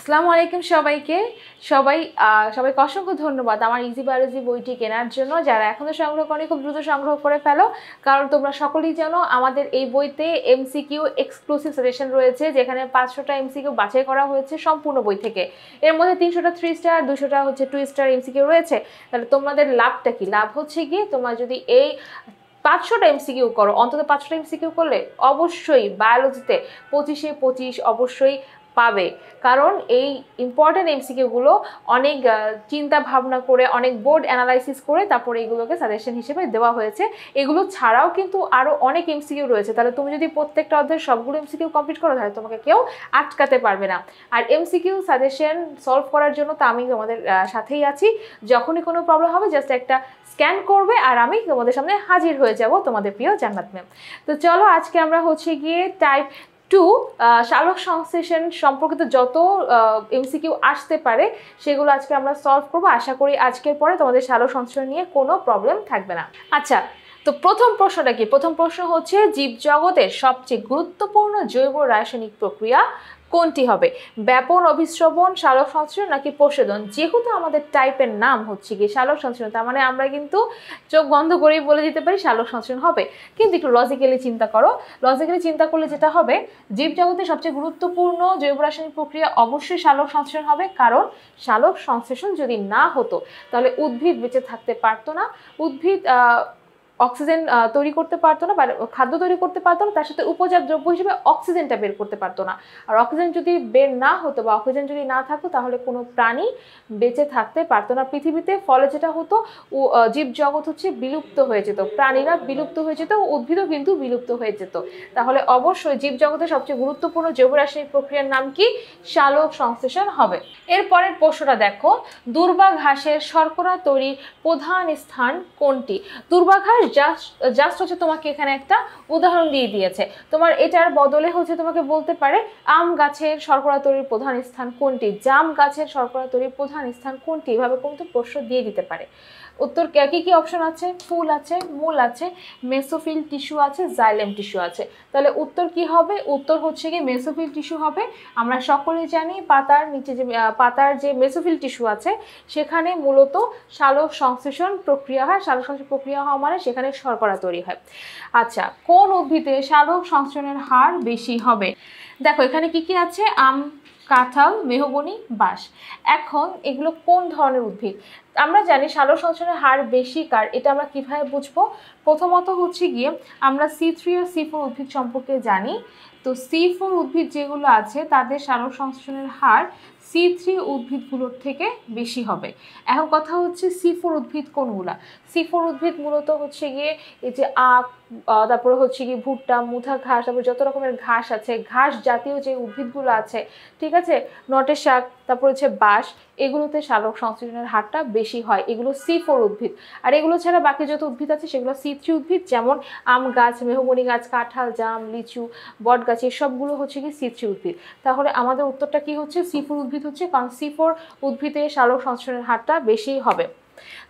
আসসালামু আলাইকুম সবাইকে। সবাইকে অসংখ্য ধন্যবাদ আমার ইজি বায়োলজি বইটি কেনার জন্য। যারা এখনো সংগ্রহ করেনি খুব দ্রুত সংগ্রহ করে ফেলো, কারণ তোমরা সকলেই জানো আমাদের এই বইতে এমসিকিউ এক্সক্লুসিভ সাজেশন রয়েছে, যেখানে 500টা এমসিকিউ বাছাই করা হয়েছে সম্পূর্ণ বই থেকে। এর মধ্যে 300টা 3 স্টার, 200টা হচ্ছে 2 স্টার এমসিকিউ রয়েছে। তাহলে তোমাদের লাভটা কি? লাভ হচ্ছে গিয়ে তোমরা যদি এই 500টা এমসিকিউ করো, অন্তত 500টা এমসিকিউ করলে অবশ্যই বায়োলজিতে 25-এ 25 অবশ্যই পাবে। কারণ এই ইম্পর্টেন্ট এমসিকিউগুলো অনেক চিন্তা ভাবনা করে, অনেক বোর্ড অ্যানালাইসিস করে তারপরে এগুলোকে সাজেশন হিসেবে দেওয়া হয়েছে। এগুলো ছাড়াও কিন্তু আরও অনেক এমসিকিউ রয়েছে। তাহলে তুমি যদি প্রত্যেকটা অধ্যায়ের সবগুলো এমসিকিউ কমপ্লিট করো, তাহলে তোমাকে কেউ আটকাতে পারবে না। আর এমসিকিউ সাজেশন সলভ করার জন্য তো আমি তোমাদের সাথেই আছি। যখনই কোনো প্রবলেম হবে জাস্ট একটা স্ক্যান করবে আর আমি তোমাদের সামনে হাজির হয়ে যাব, তোমাদের প্রিয় জান্নাত ম্যাম। তো চলো আজকে আমরা হচ্ছে গিয়ে টাইপ 2 সালোক সংশ্লেষণ সম্পর্কিত যত এমসিকিউ আসতে পারে সেগুলো আজকে আমরা সলভ করব। আশা করি আজকের পরে তোমাদের সালোক সংশ্লেষণ নিয়ে কোনো প্রবলেম থাকবে না। আচ্ছা, তো প্রথম প্রশ্নটা কি? প্রথম প্রশ্ন হচ্ছে জীবজগতের সবচেয়ে গুরুত্বপূর্ণ জৈব রাসায়নিক প্রক্রিয়া কোনটি হবে? ব্যাপন, অভিস্রবণ, সালোক সংশ্লেষণ নাকি প্রশোধন? যেহেতু আমাদের টাইপের নাম হচ্ছে কি সালোক সংশ্লেষণ, তার মানে আমরা কিন্তু চোখ বন্ধ করেই বলে দিতে পারি সালোক সংশ্লেষণ হবে। কিন্তু একটু লজিক্যালি চিন্তা করো। লজিক্যালি চিন্তা করলে যেটা হবে, জীবজগতের সবচেয়ে গুরুত্বপূর্ণ জৈব রাসায়নিক প্রক্রিয়া অবশ্যই সালোক সংশ্লেষণ হবে। কারণ সালোক সংশ্লেষণ যদি না হতো তাহলে উদ্ভিদ বেঁচে থাকতে পারতো না। উদ্ভিদ অক্সিজেন তৈরি করতে পারতো না বা খাদ্য তৈরি করতে পারতো না, তার সাথে উপজাত দ্রব্য হিসেবে অক্সিজেনটা বের করতে পারতো না। আর অক্সিজেন যদি বের না হতো বা অক্সিজেন যদি না থাকতো তাহলে কোনো প্রাণী বেঁচে থাকতে পারতো না পৃথিবীতে। ফলে যেটা হতো, জীবজগৎ হচ্ছে বিলুপ্ত হয়ে যেত, প্রাণীরা বিলুপ্ত হয়ে যেত, উদ্ভিদও কিন্তু বিলুপ্ত হয়ে যেত। তাহলে অবশ্যই জীবজগতের সবচেয়ে গুরুত্বপূর্ণ জৈব রাসায়নিক প্রক্রিয়ার নাম কি? সালোক সংশ্লেষণ হবে। এরপরের প্রশ্নটা দেখো, দূর্বা ঘাসের শর্করা তৈরির প্রধান স্থান কোনটি? দূর্বা ঘাস জাস্ট হচ্ছে তোমাকে এখানে একটা উদাহরণ দিয়ে দিয়েছে। তোমার এটার বদলে হচ্ছে তোমাকে বলতে পারে আম গাছের শর্করা তৈরির প্রধান স্থান কোনটি, জাম গাছের শর্করা তৈরির প্রধান স্থান কোনটি, এভাবে কিন্তু প্রশ্ন দিয়ে দিতে পারে। উত্তর কি কি অপশন আছে? ফুল আছে, মূল আছে, মেসোফিল টিস্যু আছে, জাইলেম টিস্যু আছে। তাহলে উত্তর কি হবে? উত্তর হচ্ছে কি মেসোফিল টিস্যু হবে। আমরা সকলেই জানি পাতার নিচে যে পাতার যে মেসোফিল টিস্যু আছে সেখানে মূলত সালোক সংশ্লেষণ প্রক্রিয়া হয়। সালোক সংশ্লেষণ প্রক্রিয়া হওয়া মানে সেখানে শর্করা তৈরি হয়। আচ্ছা, কোন উদ্ভিদে সালোক সংশ্লেষণের হার বেশি হবে? দেখো এখানে কি কি আছে? আম, কাঁঠাল, মেহগনি, বাঁশ। এখন এগুলো কোন ধরনের উদ্ভিদ? আমরা জানি সালোক সংশ্লেষণের হার বেশি কার, এটা আমরা কিভাবে বুঝবো? প্রথমত হচ্ছে গিয়ে আমরা C3 ও C4 উদ্ভিদ সম্পর্কে জানি। তো C4 উদ্ভিদ যেগুলো আছে তাদের সালোক সংশ্লেষণের হার C3 উদ্ভিদগুলোর থেকে বেশি হবে। এখন কথা হচ্ছে C4 উদ্ভিদ কোনগুলা? C4 উদ্ভিদ মূলত হচ্ছে গিয়ে এই যে আখ, তারপরে হচ্ছে কি ভুট্টা, মুথা ঘাস, তারপরে যত রকমের ঘাস আছে, ঘাস জাতীয় যে উদ্ভিদগুলো আছে, ঠিক আছে, নটের শাক, তারপর হচ্ছে বাঁশ, এগুলোতে সালোক সংশ্লেষণের হারটা বেশি হয়। এগুলো C4 উদ্ভিদ। আর এগুলো ছাড়া বাকি যত উদ্ভিদ আছে সেগুলো C3 উদ্ভিদ, যেমন আম গাছ, মেহগনি গাছ, কাঁঠাল, জাম, লিচু, বট গাছ, এসবগুলো হচ্ছে কি C3 উদ্ভিদ। তাহলে আমাদের উত্তরটা কি হচ্ছে? C4 উদ্ভিদ হচ্ছে, কারণ C4 উদ্ভিদে সালোক সংশ্লেষণের হারটা বেশি হবে।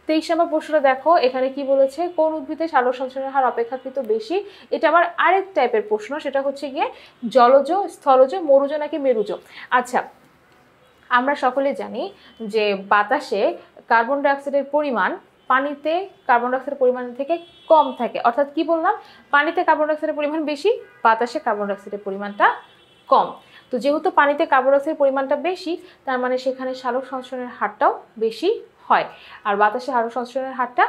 23 নম্বর প্রশ্নটা দেখো, এখানে কি বলেছে? কোন উদ্ভিদে সালোক সংশ্লেষণের হার অপেক্ষাকৃত বেশি? এটা আবার আরেক টাইপের প্রশ্ন, সেটা হচ্ছে গিয়ে জলজ, স্থলজ, মরুজ নাকি মেরুজ। আচ্ছা, আমরা সকলে জানি যে বাতাসে কার্বন ডাইঅক্সাইডের পরিমাণ পানিতে কার্বন ডাইঅক্সাইডের পরিমাণ থেকে কম থাকে। অর্থাৎ কি বললাম? পানিতে কার্বন ডাইঅক্সাইডের পরিমাণ বেশি, বাতাসে কার্বন ডাইঅক্সাইডের পরিমাণটা কম। তো যেহেতু পানিতে কার্বন ডাইঅক্সাইডের পরিমাণটা বেশি, তার মানে সেখানে সালোক সংশ্লেষণের হারটাও বেশি হয়। আর বাতাসে সালোক সংশ্লেষণের হারটা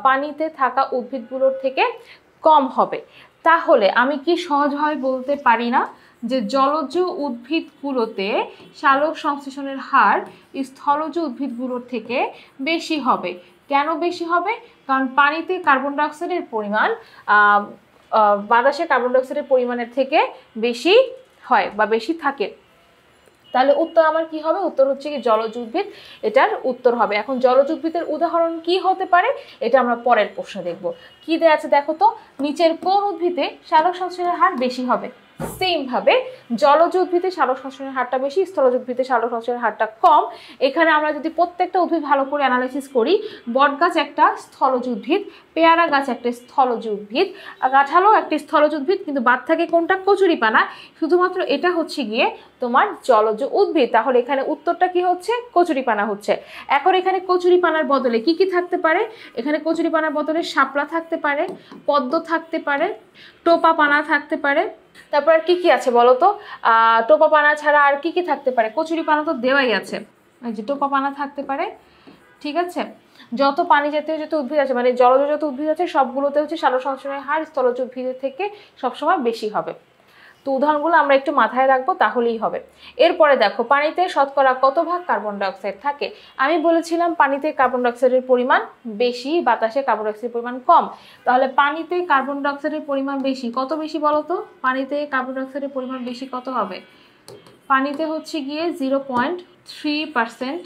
পানিতে থাকা উদ্ভিদগুলোর থেকে কম হবে। তাহলে আমি কি সহজভাবে বলতে পারি না যে জলজ উদ্ভিদগুলোতে সালোক সংশ্লেষণের হার স্থলজ উদ্ভিদগুলোর থেকে বেশি হবে? কেন বেশি হবে? কারণ পানিতে কার্বন ডাইঅক্সাইডের পরিমাণ বাতাসে কার্বন ডাইঅক্সাইডের পরিমাণের থেকে বেশি হয় বা বেশি থাকে। তাহলে উত্তর আমার কি হবে? উত্তর হচ্ছে কি জলজ উদ্ভিদ, এটার উত্তর হবে। এখন জলজ উদ্ভিদের উদাহরণ কি হতে পারে এটা আমরা পরের প্রশ্নে দেখব। কি দেয়া আছে দেখো তো, নিচের কোন উদ্ভিদে সালোক সংশ্লেষণের হার বেশি হবে? সেম ভাবে জলজ উদ্ভিদে সালোক সংশ্লেষণের হারটা বেশি, স্থলজ উদ্ভিদে সালোক সংশ্লেষণের হারটা কম। এখানে আমরা যদি প্রত্যেকটা উদ্ভিদ ভালো করে অ্যানালাইসিস করি, বট গাছ একটা স্থলজ উদ্ভিদ, পেয়ারা গাছ একটা স্থলজ উদ্ভিদ, কাঁঠালও একটি স্থলজ উদ্ভিদ, কিন্তু বাদ থাকে কোনটা? কচুরিপানা। শুধুমাত্র এটা হচ্ছে গিয়ে তোমার জলজ উদ্ভিদ। তাহলে এখানে উত্তরটা কি হচ্ছে? কচুরিপানা হচ্ছে। এখন এখানে কচুরিপানার বদলে কি কি থাকতে পারে? এখানে কচুরিপানার বদলে শাপলা থাকতে পারে, পদ্ম থাকতে পারে, টোপা পানা থাকতে পারে। তারপর আর কি কি আছে বলো তো? টোপা পানা ছাড়া আর কি কি থাকতে পারে? কচুরিপানা তো দেওয়াই আছে, এই যে টোপা পানা থাকতে পারে। ঠিক আছে, যত পানি জাতীয় যত উদ্ভিদ আছে, মানে জলজ যত উদ্ভিদ আছে সবগুলোতে হচ্ছে সালোক সংশ্লেষণের হার স্থলজ উদ্ভিদের থেকে সবসময় বেশি হবে। তো উদাহরণগুলো আমরা একটু মাথায় রাখবো, তাহলেই হবে। এরপরে দেখো, পানিতে শতকরা কত ভাগ কার্বন ডাইঅক্সাইড থাকে? আমি বলেছিলাম পানিতে কার্বন ডাইঅক্সাইডের পরিমাণ বেশি, বাতাসে কার্বন ডাইঅক্সাইডের পরিমাণ কম। তাহলে পানিতে কার্বন ডাইঅক্সাইডের পরিমাণ বেশি, কত বেশি বলো তো? পানিতে কার্বন ডাইঅক্সাইডের পরিমাণ বেশি কত হবে? পানিতে হচ্ছে গিয়ে 0.3%,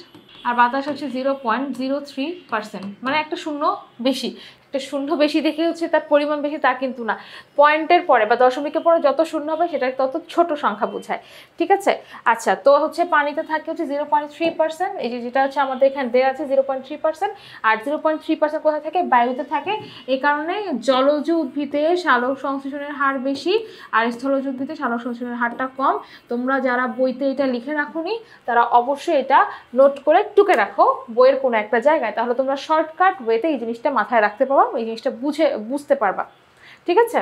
আর বাতাস হচ্ছে 0.03%, মানে একটা শূন্য বেশি। একটা শূন্য বেশি দেখে হচ্ছে তার পরিমাণ বেশি তা কিন্তু না, পয়েন্টের পরে বা দশমিকের পরে যত শূন্য হবে সেটা তত ছোট সংখ্যা বোঝায়। ঠিক আছে, আচ্ছা, তো হচ্ছে পানিতে থাকে হচ্ছে 0.3%, এই যেটা হচ্ছে আমাদের এখানে দেওয়া আছে 0.3%। আর 0.3% কোথায় থাকে? বায়ুতে থাকে। এই কারণে জলজ উদ্ভিদে সালোক সংশ্লেষণের হার বেশি আর স্থলজ উদ্ভিদে সালোক সংশ্লেষণের হারটা কম। তোমরা যারা বইতে এটা লিখে রাখোনি তারা অবশ্যই এটা নোট করে টুকে রাখো বইয়ের কোনো একটা জায়গায়, তাহলে তোমরা শর্টকাট ওয়েতে এই জিনিসটা মাথায় রাখতে পারো, এই জিনিসটা বুঝতে পারবা। ঠিক আছে,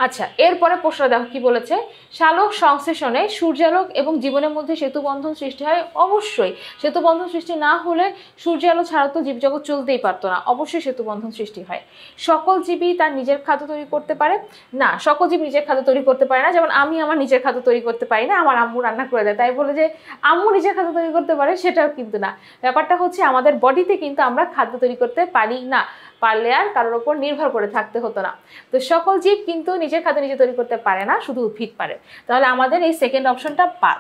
আচ্ছা, এরপরে প্রশ্ন দেখো কি বলেছে। সালোক সংশ্লেষণে সূর্যালোক এবং জীবনের মধ্যে সেতুবন্ধন সৃষ্টি হয়? অবশ্যই। সেতুবন্ধন সৃষ্টি না হলে সূর্যালো ছাড়া তো জীবজগৎ চলতেই পারতো না, অবশ্যই সেতুবন্ধন সৃষ্টি হয়। সকল জীবই তার নিজের খাদ্য তৈরি করতে পারে? না, সকল জীব নিজের খাদ্য তৈরি করতে পারে না। যেমন আমি আমার নিজের খাদ্য তৈরি করতে পারি না, আমার আম্মু রান্না করে দেয়, তাই বলে যে আম্মু নিজের খাদ্য তৈরি করতে পারে সেটাও কিন্তু না। ব্যাপারটা হচ্ছে আমাদের বডিতে কিন্তু আমরা খাদ্য তৈরি করতে পারি না, পারলে আর কারোর ওপর নির্ভর করে থাকতে হতো না। তো সকল জীব কিন্তু নিজের খাদ্য নিজে তৈরি করতে পারে না, শুধু উদ্ভিদ পারে। তাহলে আমাদের এই সেকেন্ড অপশনটা বাদ।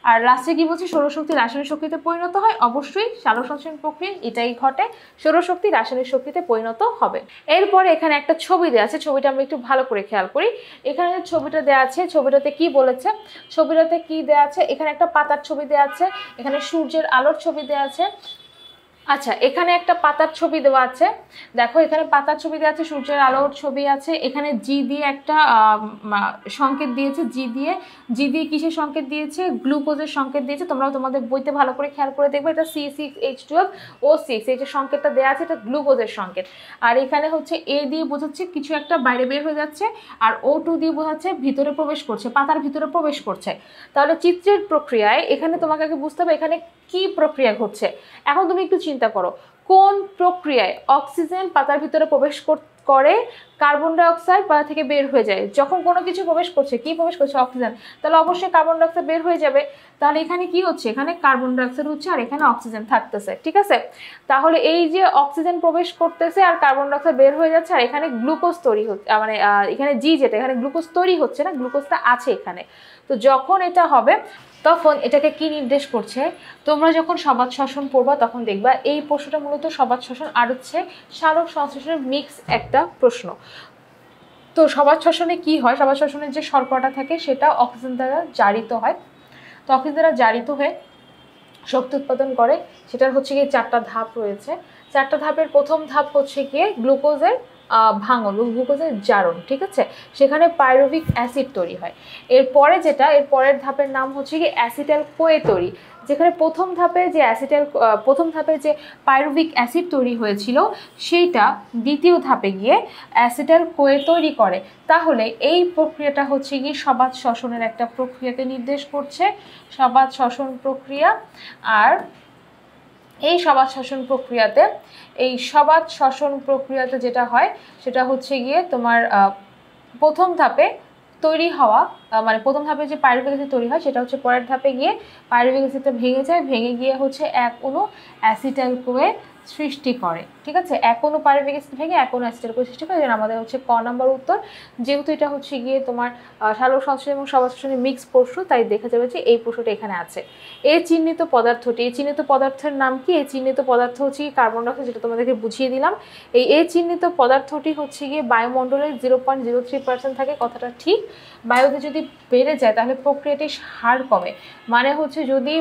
আর লাস্টে কি বলছে? সৌরশক্তি রাসায়নিক শক্তিতে পরিণত হয়? অবশ্যই সালোক সংশ্লেষণ প্রক্রিয়া এটাই ঘটে, সৌরশক্তি রাসায়নিক শক্তিতে পরিণত হবে। এরপরে এখানে একটা ছবি দেওয়া আছে, ছবিটা আমরা একটু ভালো করে খেয়াল করি। এখানে যে ছবিটা দেওয়া আছে, ছবিটাতে কি বলেছে? ছবিটাতে কি দেওয়া আছে? এখানে একটা পাতার ছবি দেওয়া আছে, এখানে সূর্যের আলোর ছবি দেওয়া আছে। আচ্ছা, এখানে একটা পাতার ছবি দেওয়া আছে, দেখো এখানে পাতার ছবি দেওয়া আছে, সূর্যের আলোর ছবি আছে, এখানে জি দিয়ে একটা সংকেত দিয়েছে, জি দিয়ে কিসের সংকেত দিয়েছে? গ্লুকোজের সংকেত দিয়েছে। তোমরাও তোমাদের বইতে ভালো করে খেয়াল করে দেখবে, এটা C6H12O6, এই যে সংকেতটা দেওয়া আছে এটা গ্লুকোজের সংকেত। আর এখানে হচ্ছে এ দিয়ে বোঝাচ্ছে কিছু একটা বাইরে বের হয়ে যাচ্ছে, আর O2 দিয়ে বোঝাচ্ছে ভিতরে প্রবেশ করছে, পাতার ভিতরে প্রবেশ করছে। তাহলে চিত্রের প্রক্রিয়ায় এখানে তোমাকে আগে বুঝতে হবে এখানে কি প্রক্রিয়া ঘটছে। এখন তুমি একটু চিন্তা করো, কোন প্রক্রিয়ায় অক্সিজেন পাতার ভিতরে প্রবেশ করে, কার্বন ডাইঅক্সাইড পাতা থেকে বের হয়ে যায়। যখন কোনো কিছু প্রবেশ করছে, কি প্রবেশ করছে? অক্সিজেন, তাহলে অবশ্যই কার্বন ডাইঅক্সাইড বের হয়ে যাবে। তাহলে এখানে কি হচ্ছে? এখানে কার্বন ডাইঅক্সাইড হচ্ছে আর এখানে অক্সিজেন থাকতেছে। ঠিক আছে, তাহলে এই যে অক্সিজেন প্রবেশ করতেছে আর কার্বন ডাইঅক্সাইড বের হয়ে যাচ্ছে, আর এখানে গ্লুকোজ তৈরি হচ্ছে, মানে এখানে জি যেটা, এখানে গ্লুকোজ তৈরি হচ্ছে না, গ্লুকোজটা আছে এখানে। তো যখন এটা হবে তখন এটাকে কি নির্দেশ করছে? তোমরা যখন সবাত শ্বসন পড়বা তখন দেখবা এই প্রশ্নটা মূলত সবাত শ্বসন আর হচ্ছে সালোক সংশ্লেষণের মিক্স একটা প্রশ্ন। তো সবাত শ্বসনে কি হয়? সবাত শ্বসনের যে শর্করাটা থাকে সেটা অক্সিজেন দ্বারা জারিত হয়। তো অক্সিজেন দ্বারা জারিত হয়ে শক্তি উৎপাদন করে, সেটার হচ্ছে গিয়ে 4টা ধাপ রয়েছে। 4টা ধাপের প্রথম ধাপ হচ্ছে গিয়ে গ্লুকোজের ভাঙন, গ্লুকোজের জারণ। ঠিক আছে, সেখানে পাইরুভিক অ্যাসিড তৈরি হয়। এরপরে যেটা, এর পরের ধাপের নাম হচ্ছে কি অ্যাসিটাইল কোয়ে তৈরি, যেখানে প্রথম ধাপে যে পাইরুভিক অ্যাসিড তৈরি হয়েছিল সেইটা দ্বিতীয় ধাপে গিয়ে অ্যাসিটাইল কোয়ে তৈরি করে। তাহলে এই প্রক্রিয়াটা হচ্ছে কি সবাত শ্বসনের একটা প্রক্রিয়াকে নির্দেশ করছে, সবাত শ্বসন প্রক্রিয়া। আর এই সবাত শ্বসন প্রক্রিয়াতে যেটা হয় সেটা হচ্ছে গিয়ে তোমার প্রথম ধাপে তৈরি হওয়া, মানে প্রথম ধাপে যে পাইরুভিক অ্যাসিড তৈরি হয় সেটা হচ্ছে পরের ধাপে গিয়ে পাইরুভিক অ্যাসিডটা ভেঙে যায়, ভেঙে গিয়ে হচ্ছে এক অণু অ্যাসিটাইল কোয়ে সৃষ্টি করে। ঠিক আছে, এক অণু পাইরুভিক অ্যাসিড ভেঙে এক অণু অ্যাসিটেট করে সৃষ্টি করে, যেন আমাদের হচ্ছে ক নাম্বার উত্তর। যেহেতু এটা হচ্ছে গিয়ে তোমার সালোক সংশ্লেষণ এবং সমাশ্লেষণের মিক্স প্রশ্ন, তাই দেখা যাবে যে এই প্রশ্নটা এখানে আছে। এই চিহ্নিত পদার্থটি, এই চিহ্নিত পদার্থের নাম কি? এই চিহ্নিত পদার্থ হচ্ছে কার্বন ডাই অক্সাইড, যেটা তোমাদেরকে বুঝিয়ে দিলাম। এই চিহ্নিত পদার্থটি হচ্ছে গিয়ে বায়ুমণ্ডলের 0.03% থাকে, কথাটা ঠিক। বায়ুতে যদি বেড়ে যায় তাহলে প্রক্রিয়াটির হার কমে, মানে হচ্ছে যদি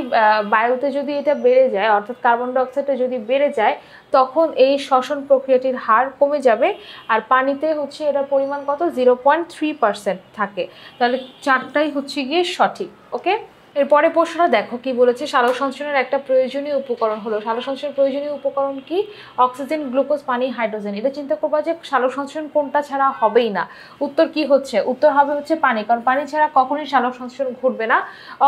বায়ুতে যদি এটা বেড়ে যায়, অর্থাৎ কার্বন ডাই অক্সাইডটা যদি বেড়ে যায়, তখন এই শ্বসন প্রক্রিয়াটির হার কমে যাবে। আর পানিতে হচ্ছে এটার পরিমাণ কত? 0.3% থাকে। তাহলে চারটাই হচ্ছে গিয়ে সঠিক। ওকে, এরপরে প্রশ্নটা দেখো কি বলেছে। সালোক সংশ্লেষণের একটা প্রয়োজনীয় উপকরণ হলো, সালোক সংশ্লেষণের প্রয়োজনীয় উপকরণ কি? অক্সিজেন, গ্লুকোজ, পানি, হাইড্রোজেন। এটা চিন্তা করবা যে সালোক সংশ্লেষণ কোনটা ছাড়া হবেই না। উত্তর কি হচ্ছে? উত্তর হবে হচ্ছে পানি, কারণ পানি ছাড়া কখনোই সালোক সংশ্লেষণ ঘটবে না।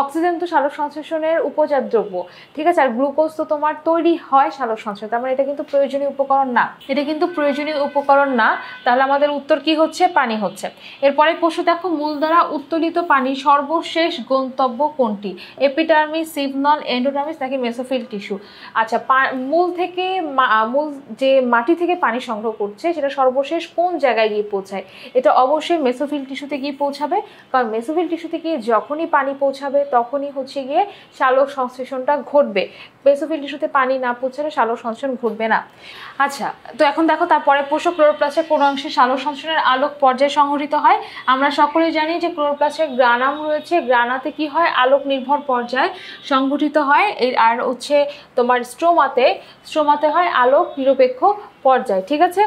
অক্সিজেন তো সালোক সংশ্লেষণের উপজাত দ্রব্য, ঠিক আছে। আর গ্লুকোজ তো তোমার তৈরি হয় সালোক সংশ্লেষণ, তার মানে এটা কিন্তু প্রয়োজনীয় উপকরণ না, এটা কিন্তু প্রয়োজনীয় উপকরণ না। তাহলে আমাদের উত্তর কি হচ্ছে? পানি হচ্ছে। এরপরে প্রশ্ন দেখো, মূল দ্বারা উত্তোলিত পানি সর্বশেষ গন্তব্য কোনটি? এপিডার্মিস, সিভনন, এন্ডোডার্মিস নাকি মেসোফিল টিস্যু? আচ্ছা, মূল থেকে মূল যে মাটি থেকে পানি সংগ্রহ করছে সেটা সর্বশেষ কোন জায়গায় গিয়ে পৌঁছায়? এটা অবশ্যই মেসোফিল টিস্যুতে গিয়ে পৌঁছাবে, কারণ মেসোফিল টিস্যুতে গিয়ে যখনই পানি পৌঁছাবে তখনই হচ্ছে গিয়ে সালোক সংশ্লেষণটা ঘটবে। মেসোফিল টিস্যুতে পানি না পৌঁছালে সালোক সংশ্লেষণ ঘটবে না। আচ্ছা, তো এখন দেখো তারপরে প্রশ্ন, ক্লোরোপ্লাস্টের কোন অংশে সালোক সংশ্লেষণের আলোক পর্যায় সংঘটিত হয়? আমরা সকলেই জানি যে ক্লোরোপ্লাস্টের গ্রানাম রয়েছে, গ্রানাতে কি হয়? আলোক নির্ভর পর্যায় সংঘটিত হয়। আর হচ্ছে তোমার স্ট্রোমাতে হয় আলোক নিরপেক্ষ পর্যায়। ঠিক আছে।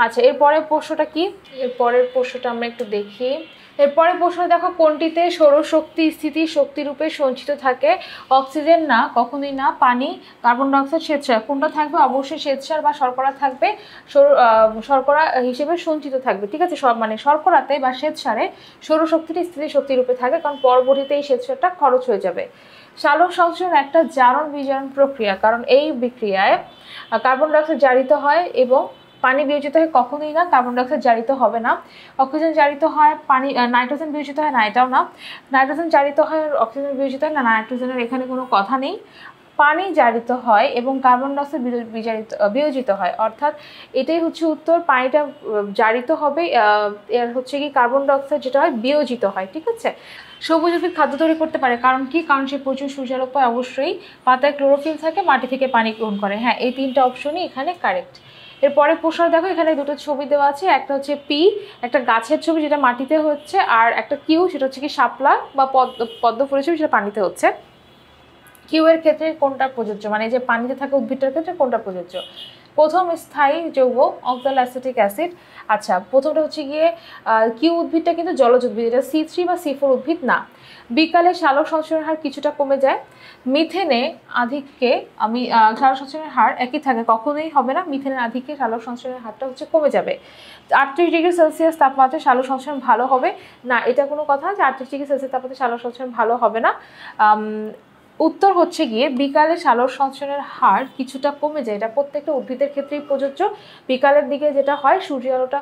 আচ্ছা, এরপরের প্রশ্নটা কি? এরপরের প্রশ্নটা আমরা একটু দেখি। এরপরে প্রশ্ন দেখো, কোনটিতে সৌরশক্তি স্থিতি শক্তি রূপে সঞ্চিত থাকে? অক্সিজেন না, কখনোই না। পানি, কার্বন ডাই অক্সাইড, শ্বেতসার। কোনটা থাকবে? অবশ্যই শ্বেতসার বা শর্করা থাকবে, শর্করা হিসেবে সঞ্চিত থাকবে। ঠিক আছে, মানে শর্করাতে বা শ্বেতসারে সৌরশক্তিটি স্থিতি শক্তি রূপে থাকে, কারণ পরবর্তীতে এই শ্বেতসারটা খরচ হয়ে যাবে। সালোক সংশ্লেষণ একটা জারণ বিজারণ প্রক্রিয়া, কারণ এই বিক্রিয়ায় কার্বন ডাই অক্সাইড জারিত হয় এবং পানি বিয়োজিত হয়। কখনোই না, কার্বন ডাই অক্সাইড জারিত হবে না। অক্সিজেন জারিত হয়, পানি নাইট্রোজেন বিয়োজিত হয় না, এটাও না। নাইট্রোজেন জারিত হয়, অক্সিজেন বিয়োজিত হয় না, নাইট্রোজেনের এখানে কোনো কথা নেই। পানি জারিত হয় এবং কার্বন ডাই অক্সাইড বিয়োজিত হয়, অর্থাৎ এটাই হচ্ছে উত্তর। পানিটা জারিত হবে, এর হচ্ছে কি কার্বন ডাই অক্সাইড যেটা হয় বিয়োজিত হয়। ঠিক আছে। সবুজ উদ্ভিদ খাদ্য তৈরি করতে পারে, কারণ কি? কারণ সে প্রচুর সূর্যালোক পায়। অবশ্যই পাতায় ক্লোরোফিল থাকে, মাটি থেকে পানি গ্রহণ করে। হ্যাঁ, এই তিনটা অপশনই এখানে কারেক্ট। এরপরে প্রশ্ন দেখো, এখানে দুটো ছবি দেওয়া আছে। একটা হচ্ছে পি, একটা গাছের ছবি যেটা মাটিতে হচ্ছে, আর একটা কিউ, সেটা হচ্ছে কি শাপলা বা পদ্ম ফুলের ছবি, সেটা পানিতে হচ্ছে। কিউ এর ক্ষেত্রে কোনটা প্রযোজ্য, মানে যে পানিতে থাকা উদ্ভিদটার ক্ষেত্রে কোনটা প্রযোজ্য? প্রথম স্থায়ী যৌগ অক্সালোঅ্যাসিটিক অ্যাসিড। আচ্ছা, প্রথমটা হচ্ছে গিয়ে কিউ উদ্ভিদটা কিন্তু জলজ উদ্ভিদ, এটা C3 বা C4 উদ্ভিদ না। বিকালে সালোক সংশ্লেষণের হার কিছুটা কমে যায়। মিথেনে আধিক্যে সালোক সংশ্লেষণের হার একই থাকে, কখনোই হবে না। মিথেনের আধিক্যে সালোক সংশ্লেষণের হারটা হচ্ছে কমে যাবে। 38°C তাপমাত্রায় সালোক সংশ্লেষণ ভালো হবে না, এটা কোনো কথা যে 38°C তাপমাত্রায় সালোক সংশ্লেষণ ভালো হবে না। উত্তর হচ্ছে গিয়ে বিকালে সালোক সংশ্লেষণের হার কিছুটা কমে যায়, এটা প্রত্যেকটা উদ্ভিদের ক্ষেত্রেই প্রযোজ্য। বিকালের দিকে যেটা হয়, সূর্যালোটা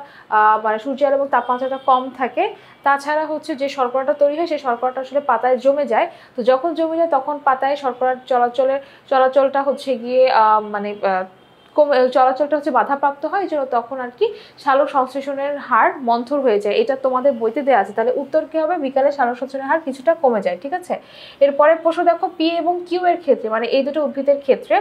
মানে সূর্যালো এবং তাপমাত্রাটা কম থাকে। তাছাড়া হচ্ছে যে শর্করাটা তৈরি হয়, সেই শর্করাটা আসলে পাতায় জমে যায়। তো যখন জমে যায় তখন পাতায় শর্করার চলাচলটা হচ্ছে গিয়ে মানে চলাচলটা হচ্ছে বাধাপ্রাপ্ত হয়, এই জন্য তখন আর কি সালোক সংশ্লেষণের হার মন্থর হয়ে যায়। এটা তোমাদের বইতে দেওয়া আছে। তাহলে উত্তর কি হবে? বিকালে সালোক সংশ্লেষণের হার কিছুটা কমে যায়। ঠিক আছে। এরপরে প্রশ্ন দেখো, পি এবং কিউ এর ক্ষেত্রে, মানে এই দুটো উদ্ভিদের ক্ষেত্রে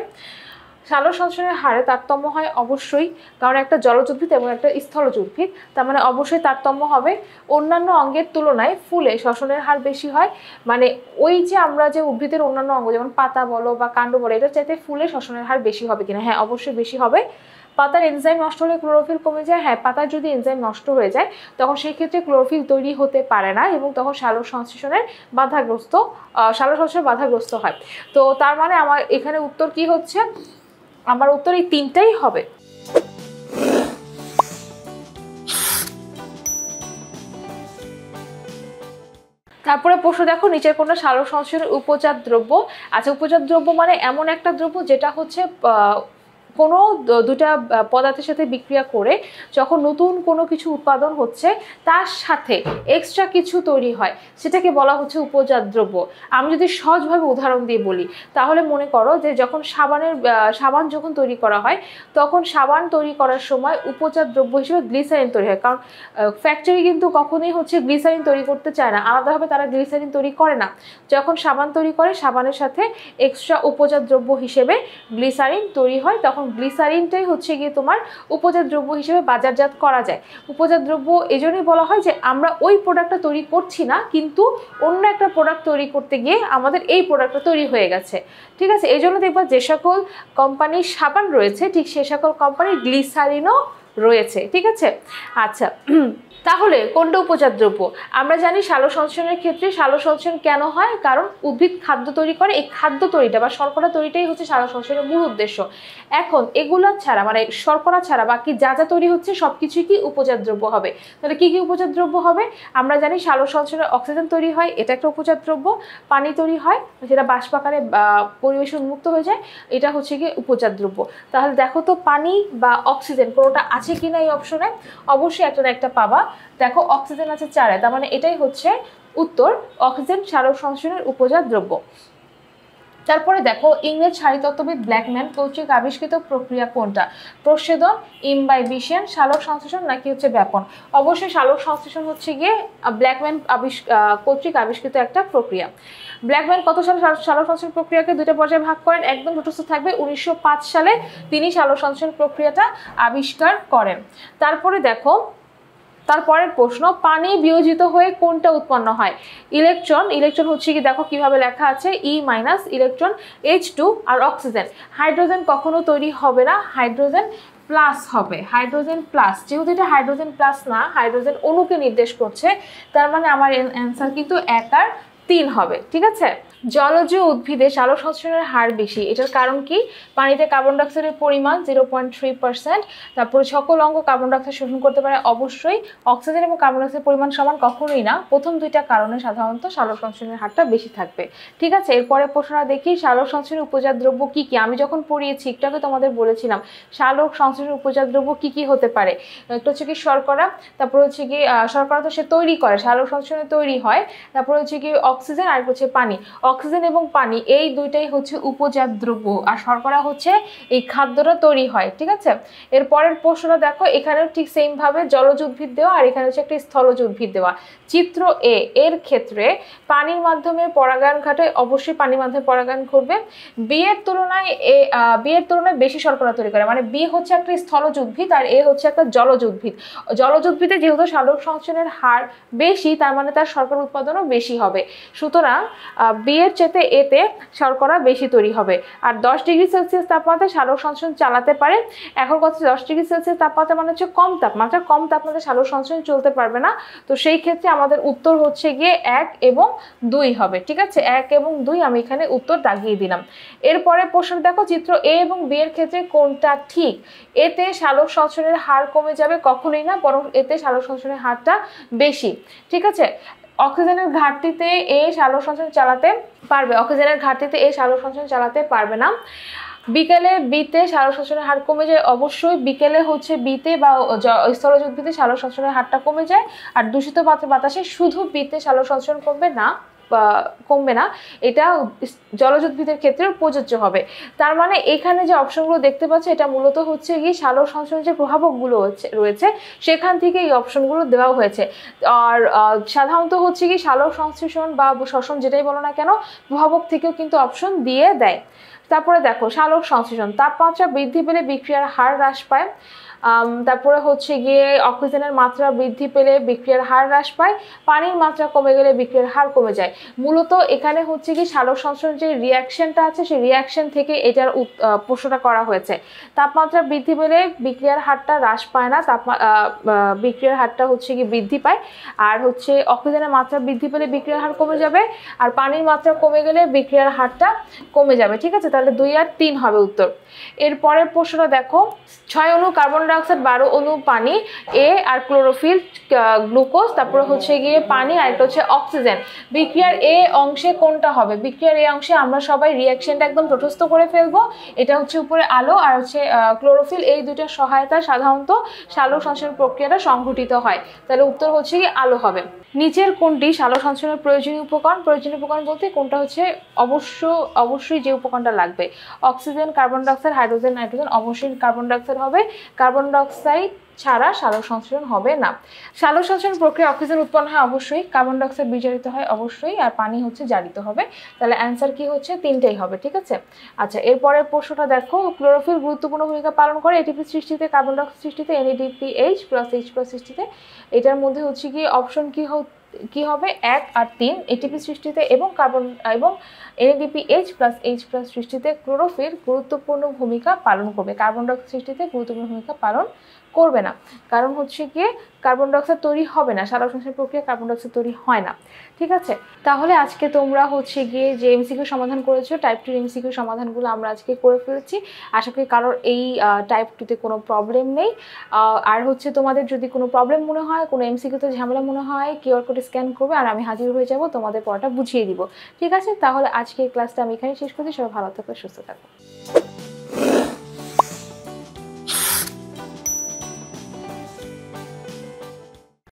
সালোক সংশ্লেষণের হারে তারতম্য হয় অবশ্যই, কারণ একটা জলজ উদ্ভিদ এবং একটা স্থলজ উদ্ভিদ, তার মানে অবশ্যই তারতম্য হবে। অন্যান্য অঙ্গের তুলনায় ফুলে শ্বসনের হার বেশি হয়, মানে ওই যে আমরা যে উদ্ভিদের অন্যান্য অঙ্গ যেমন পাতা বলো বা কাণ্ড বলো, এটা চাইতে ফুলে শ্বসনের হার বেশি হবে কিনা? হ্যাঁ, অবশ্যই বেশি হবে। পাতার এনজাইম নষ্ট হলে ক্লোরোফিল কমে যায়। হ্যাঁ, পাতার যদি এনজাইম নষ্ট হয়ে যায় তখন সেই ক্ষেত্রে ক্লোরোফিল তৈরি হতে পারে না এবং তখন সালোক সংশ্লেষণ বাধাগ্রস্ত হয়। তো তার মানে আমার এখানে উত্তর কি হচ্ছে? আমার উত্তর এই তিনটাই হবে। তারপরে প্রশ্ন দেখো, নিচের কোনটা সালোক সংশ্লেষণের উপজাত দ্রব্য? আচ্ছা, উপজাত দ্রব্য মানে এমন একটা দ্রব্য যেটা হচ্ছে কোনো দুটা পদার্থের সাথে বিক্রিয়া করে যখন নতুন কোনো কিছু উৎপাদন হচ্ছে তার সাথে এক্সট্রা কিছু তৈরি হয় সেটাকে বলা হচ্ছে উপজাত দ্রব্য। আমি যদি সহজভাবে উদাহরণ দিয়ে বলি তাহলে মনে করো যে যখন সাবান যখন তৈরি করা হয় তখন সাবান তৈরি করার সময় উপজাত দ্রব্য হিসেবে গ্লিসারিন তৈরি হয়। কারণ ফ্যাক্টরি কিন্তু কখনোই হচ্ছে গ্লিসারিন তৈরি করতে চায় না, আলাদাভাবে তারা গ্লিসারিন তৈরি করে না। যখন সাবান তৈরি করে সাবানের সাথে এক্সট্রা উপজাত দ্রব্য হিসেবে গ্লিসারিন তৈরি হয়, তখন গ্লিসারিনটাই হচ্ছে গিয়ে তোমার উপজাত দ্রব্য হিসেবে বাজারজাত করা যায়। উপজাত দ্রব্য এজন্যই বলা হয় যে আমরা ওই প্রোডাক্টটা তৈরি করছি না, কিন্তু অন্য একটা প্রোডাক্ট তৈরি করতে গিয়ে আমাদের এই প্রোডাক্টটা তৈরি হয়ে গেছে। ঠিক আছে, এই জন্য দেখবা যে সকল কোম্পানির সাবান রয়েছে ঠিক সে সকল কোম্পানির গ্লিসারিনও রয়েছে। ঠিক আছে, আচ্ছা তাহলে কোনটা উপজাত দ্রব্য? আমরা জানি সালোকসংশ্লেষণের ক্ষেত্রে সালোকসংশ্লেষণ কেন হয়, কারণ উদ্ভিদ খাদ্য তৈরি করে, এই খাদ্য তৈরিটা বা শর্করা তৈরিটাই হচ্ছে সালোকসংশ্লেষণের মূল উদ্দেশ্য। এখন এগুলা ছাড়া মানে শর্করা ছাড়া বাকি যা যা তৈরি হচ্ছে সবকিছুই কি উপজাত দ্রব্য হবে। তাহলে কি কি উপজাত দ্রব্য হবে? আমরা জানি সালোকসংশ্লেষণে অক্সিজেন তৈরি হয়, এটা একটা উপজাত দ্রব্য। পানি তৈরি হয়, যেটা বাষ্প আকারে পরিবেশে উন্মুক্ত হয়ে যায়, এটা হচ্ছে কি উপজাত দ্রব্য। তাহলে দেখো তো পানি বা অক্সিজেন কোনোটা আছে কিনা এই অপশনে? অবশ্যই একটা না একটা পাবা। দেখো অক্সিজেন আছে 4-এ, তার মানে এটাই হচ্ছে উত্তর, অক্সিজেন সালোকসংশ্লেষণের উপজাত দ্রব্য। তারপরে দেখো ইংরেজ শারীরতত্ত্ববিদ ব্ল্যাকম্যান কর্তৃক আবিষ্কৃত প্রক্রিয়া কোনটা? প্রচ্ছেদন, ইমবাইবিশন, সালোকসংশ্লেষণ নাকি হচ্ছে ব্যাপন? অবশ্যই সালোকসংশ্লেষণ হচ্ছে গিয়ে ব্ল্যাকম্যান কর্তৃক আবিষ্কৃত একটা প্রক্রিয়া। ব্ল্যাকম্যান কত সালে সালোকসংশ্লেষণ প্রক্রিয়াকে দুটো পর্যায়ে ভাগ করেন? একদম তটস্থ থাকবে 1905 সালে তিনি সালোকসংশ্লেষণ প্রক্রিয়াটা আবিষ্কার করেন। তারপরে দেখো তারপরের প্রশ্ন, পানি বিয়োজিত হয়ে কোনটা উৎপন্ন হয়? ইলেকট্রন হচ্ছে কি দেখো কিভাবে লেখা আছে, E- ইলেকট্রন, H2 আর অক্সিজেন। হাইড্রোজেন কখনো তৈরি হবে না, হাইড্রোজেন প্লাস হবে, হাইড্রোজেন প্লাস। যেহেতু এটা হাইড্রোজেন প্লাস না, হাইড্রোজেন অণুকে নির্দেশ করছে, তার মানে আমার অ্যান্সার কিন্তু 1 আর 3 হবে। ঠিক আছে, জলজ উদ্ভিদে সালোকসংশ্লেষণের হার বেশি, এটার কারণ কি? পানিতে কার্বন ডাইঅক্সাইডের পরিমাণ 0.3%। তারপরে সকল অঙ্গ কার্বন ডাইঅক্সাইড শোষণ করতে পারে, অবশ্যই। অক্সিজেন এবং কার্বন ডাইঅক্সাইডের পরিমাণ সমান কখনোই না, প্রথম দুইটা কারণে সাধারণত সালোকসংশ্লেষণের হারটা বেশি থাকবে। ঠিক আছে, এরপরে প্রশ্নটা দেখি, সালোকসংশ্লেষণের উপজাত দ্রব্য কি কি? আমি যখন পড়িয়েছি একটু আগে তোমাদের বলেছিলাম সালোকসংশ্লেষণের উপজাত দ্রব্য কি কি হতে পারে। একটা হচ্ছে কি শর্করা, তারপর হচ্ছে কি শর্করা তো সে তৈরি করে, সালোকসংশ্লেষণে তৈরি হয়। তারপর হচ্ছে কি অক্সিজেন, আর হচ্ছে পানি। অক্সিজেন এবং পানি এই দুইটাই হচ্ছে উপজাত দ্রব্য, আর শর্করা হচ্ছে এই খাদ্যটা তৈরি হয়। ঠিক আছে, এর পরের প্রশ্নটা দেখো, এখানেও ঠিক সেম ভাবে জলজ উদ্ভিদ দেওয়া, আর এখানে হচ্ছে একটা স্থলজ উদ্ভিদ দেওয়া। চিত্র এ এর ক্ষেত্রে পানির মাধ্যমে পরাগায়ন ঘটে, অবশ্যই পানির মাধ্যমে পরাগায়ন ঘটবে। বি এর তুলনায় বেশি শর্করা তৈরি করে, মানে বি হচ্ছে একটা স্থলজ উদ্ভিদ আর এ হচ্ছে একটা জলজ উদ্ভিদ। জলজ উদ্ভিদে যেহেতু সালোকসংশ্লেষণের হার বেশি, তার মানে তার শর্করা উৎপাদনও বেশি হবে। সুতরাং বি এর চেয়ে এতে শর্করা বেশি তৈরি হবে। আর 10 ডিগ্রি সেলসিয়াস তাপমাত্রায় সালোকসংশ্লেষণ চালাতে পারে। এখন কথা, 10 ডিগ্রি সেলসিয়াস তাপমাত্রা মানে হচ্ছে কম তাপমাত্রা, কম তাপমাত্রায় সালোকসংশ্লেষণ চলতে পারবে না। তো সেই ক্ষেত্রে আমাদের উত্তর হচ্ছে গিয়ে 1 এবং 2 হবে। ঠিক আছে, 1 এবং 2 আমি এখানে উত্তর দাগিয়ে দিলাম। এরপরে প্রশ্ন দেখো, চিত্র এ এবং বি এর ক্ষেত্রে কোনটা ঠিক? এতে সালোকসংশ্লেষণের হার কমে যাবে, কখনোই না, বরং এতে সালোকসংশ্লেষণের হারটা বেশি। ঠিক আছে, অক্সিজেনের ঘাটতিতে এ সালোকসংশ্লেষণ চালাতে পারবে, অক্সিজেনের ঘাটতিতে এ সালোকসংশ্লেষণ চালাতে পারবে না। বিকেলে বিতে সালোকসংশ্লেষণের হার কমে যায়, অবশ্যই বিকেলে হচ্ছে বিতে বা স্থলজ উদ্ভিদে সালোকসংশ্লেষণের হারটা কমে যায়। আর দূষিত বাতাসে শুধু বিতে সালোকসংশ্লেষণ কমবে না, এটা জলজ উদ্ভিদের ক্ষেত্রেও প্রযোজ্য হবে। তার মানে এখানে যে অপশনগুলো দেখতে পাচ্ছি এটা মূলত হচ্ছে কি সালোকসংশ্লেষণের যে প্রভাবকগুলো রয়েছে সেখান থেকে এই অপশনগুলো দেওয়া হয়েছে। আর সাধারণত হচ্ছে কি সালোকসংশ্লেষণ বা শ্বসন যেটাই বলো না কেন, প্রভাবক থেকেও কিন্তু অপশন দিয়ে দেয়। তারপরে দেখো সালোকসংশ্লেষণ, তাপমাত্রা বৃদ্ধি পেলে বিক্রিয়ার হার হ্রাস পায়। তারপরে হচ্ছে গিয়ে অক্সিজেনের মাত্রা বৃদ্ধি পেলে বিক্রিয়ার হার হ্রাস পায়, পানির মাত্রা কমে গেলে বিক্রিয়ার হার কমে যায়। মূলত এখানে হচ্ছে কি সালোকসংশ্লেষণ যে রিয়াকশনটা আছে সেই রিয়াকশন থেকে এটার প্রশ্নটা করা হয়েছে। তাপমাত্রা বৃদ্ধি পেলে বিক্রিয়ার হারটা হ্রাস পায় না, বিক্রিয়ার হারটা হচ্ছে কি বৃদ্ধি পায়। আর হচ্ছে অক্সিজেনের মাত্রা বৃদ্ধি পেলে বিক্রিয়ার হার কমে যাবে, আর পানির মাত্রা কমে গেলে বিক্রিয়ার হারটা কমে যাবে। ঠিক আছে, তাহলে 2 আর 3 হবে উত্তর। এর পরের প্রশ্নটা দেখো, 6 অণু কার্বন ডাইঅক্সাইড 12 অণু পানি, এ আর ক্লোরোফিল গ্লুকোজ, তারপরে হচ্ছে গিয়ে পানি, আর একটা হচ্ছে অক্সিজেন। বিক্রিয়ার এ অংশে কোনটা হবে? বিক্রিয়ার এ অংশে আমরা সবাই রিঅ্যাকশনটা একদম তটস্থ করে ফেলবো। এটা হচ্ছে উপরে আলো আর হচ্ছে ক্লোরোফিল, এই দুইটা সহায়তায় সাধারণত সালোক সংশ্লেষণ প্রক্রিয়াটা সংঘটিত হয়। তাহলে উত্তর হচ্ছে কি আলো হবে। নিচের কোনটি সালোক সংশ্লেষণের প্রয়োজনীয় উপকরণ? প্রয়োজনীয় উপকরণ বলতে কোনটা হচ্ছে অবশ্যই যে উপকরণটা লাগবে, oxygen, carbon dioxide, hydrogen, nitrogen, অবশ্যই কার্বন ডাইঅক্সাইড হবে। কার্বন ডাইঅক্সাইড ছাড়া সালোক সংশ্লেষণ হবে না। সালোক সংশ্লেষণ প্রক্রিয়া অক্সিজেন উৎপন্ন হয় অবশ্যই, কার্বন ডাইঅক্সাইড বিজারিত হয় অবশ্যই, আর পানি হচ্ছে জারিত হবে। তাহলে অ্যান্সার কি হচ্ছে? তিনটেই হবে, ঠিক আছে। আচ্ছা, এরপরের প্রশ্নটা দেখো, ক্লোরোফিল গুরুত্বপূর্ণ ভূমিকা পালন করে এটিপি সৃষ্টিতে, কার্বন ডাইঅক্সাইড সৃষ্টিতে, NADPH প্লাস H প্লাস সৃষ্টিতে। এটার মধ্যে হচ্ছে কি অপশন কি হবে? 1 আর 3, এটিপি সৃষ্টিতে এবং NADPH প্লাস H প্লাস সৃষ্টিতে ক্লোরোফিল গুরুত্বপূর্ণ ভূমিকা পালন করবে, কার্বন ডাইঅক্সাইড সৃষ্টিতে গুরুত্বপূর্ণ ভূমিকা পালন করবে না। কারণ হচ্ছে গিয়ে কার্বন ডাইঅক্সাইড তৈরি হবে না, সালোক সংশ্লেষণ প্রক্রিয়া কার্বন ডাইঅক্সাইড তৈরি হয় না, ঠিক আছে। তাহলে আজকে তোমরা হচ্ছে গিয়ে যে এমসিকিউ সমাধান করেছো, টাইপ 2 এমসিকিউ সমাধানগুলো আমরা আজকে করে ফেলেছি। আশা করি কারোর এই টাইপ 2তে কোনো প্রবলেম নেই। আর হচ্ছে তোমাদের যদি কোনো প্রবলেম মনে হয়, কোনো এমসিকিউতে ঝামেলা মনে হয়, কিউআর কোড স্ক্যান করবে আর আমি হাজির হয়ে যাব, তোমাদের পড়াটা বুঝিয়ে দিব, ঠিক আছে। তাহলে আজকে এই ক্লাসটা আমি এখানে শেষ করছি। সবাই ভালো থাকো, সুস্থ থাকো।